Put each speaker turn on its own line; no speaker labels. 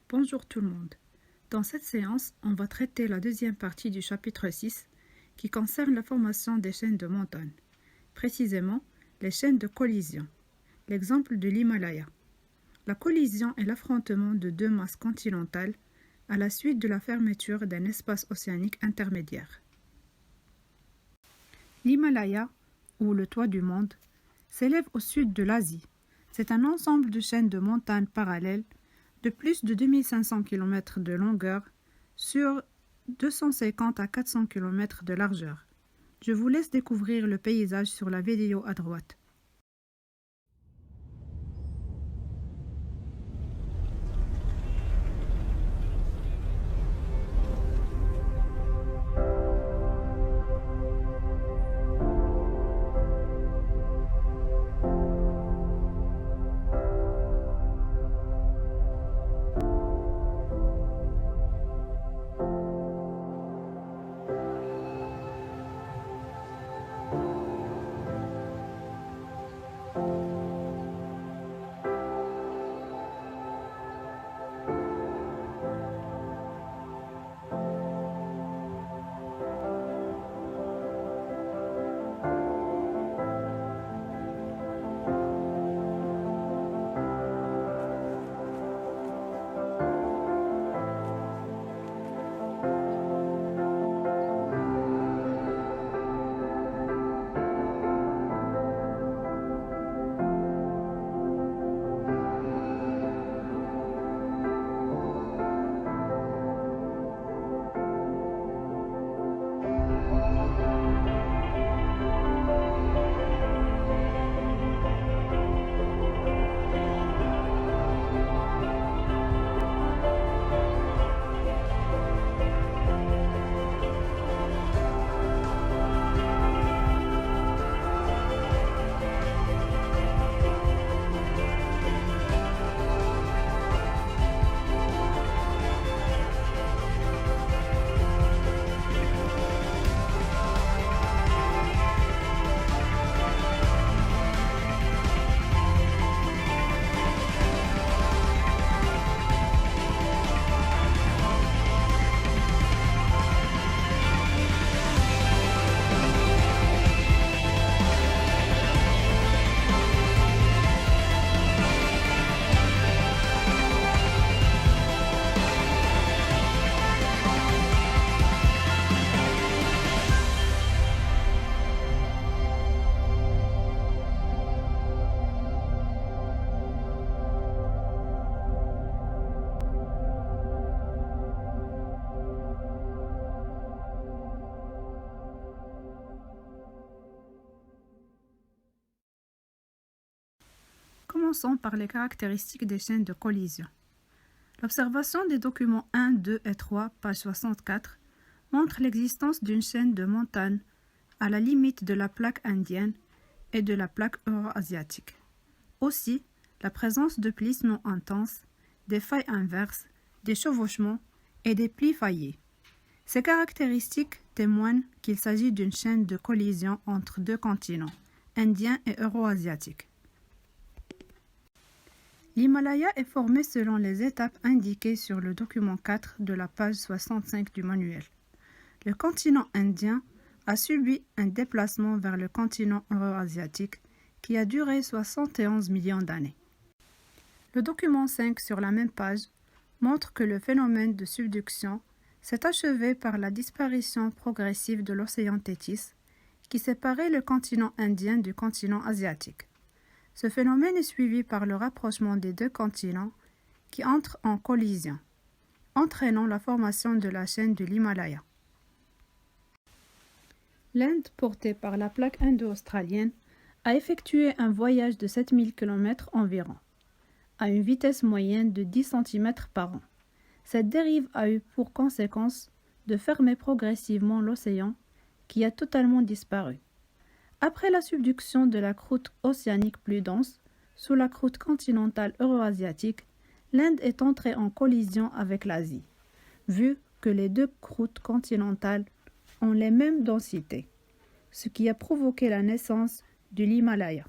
Bonjour tout le monde. Dans cette séance, on va traiter la deuxième partie du chapitre 6 qui concerne la formation des chaînes de montagne, précisément les chaînes de collision. L'exemple de l'Himalaya. La collision est l'affrontement de deux masses continentales à la suite de la fermeture d'un espace océanique intermédiaire. L'Himalaya, ou le toit du monde, s'élève au sud de l'Asie. C'est un ensemble de chaînes de montagnes parallèles de plus de 2500 km de longueur sur 250 à 400 km de largeur. Je vous laisse découvrir le paysage sur la vidéo à droite. Commençons par les caractéristiques des chaînes de collision. L'observation des documents 1, 2 et 3, page 64, montre l'existence d'une chaîne de montagnes à la limite de la plaque indienne et de la plaque euro-asiatique. Aussi, la présence de plissements intenses, des failles inverses, des chevauchements et des plis faillés. Ces caractéristiques témoignent qu'il s'agit d'une chaîne de collision entre deux continents, indien et euro-asiatique. L'Himalaya est formé selon les étapes indiquées sur le document 4 de la page 65 du manuel. Le continent indien a subi un déplacement vers le continent euro-asiatique qui a duré 71 millions d'années. Le document 5 sur la même page montre que le phénomène de subduction s'est achevé par la disparition progressive de l'océan Téthys qui séparait le continent indien du continent asiatique. Ce phénomène est suivi par le rapprochement des deux continents qui entrent en collision, entraînant la formation de la chaîne de l'Himalaya. L'Inde, portée par la plaque indo-australienne, a effectué un voyage de 7000 km environ, à une vitesse moyenne de 10 cm par an. Cette dérive a eu pour conséquence de fermer progressivement l'océan qui a totalement disparu. Après la subduction de la croûte océanique plus dense, sous la croûte continentale euro-asiatique, l'Inde est entrée en collision avec l'Asie, vu que les deux croûtes continentales ont les mêmes densités, ce qui a provoqué la naissance de l'Himalaya.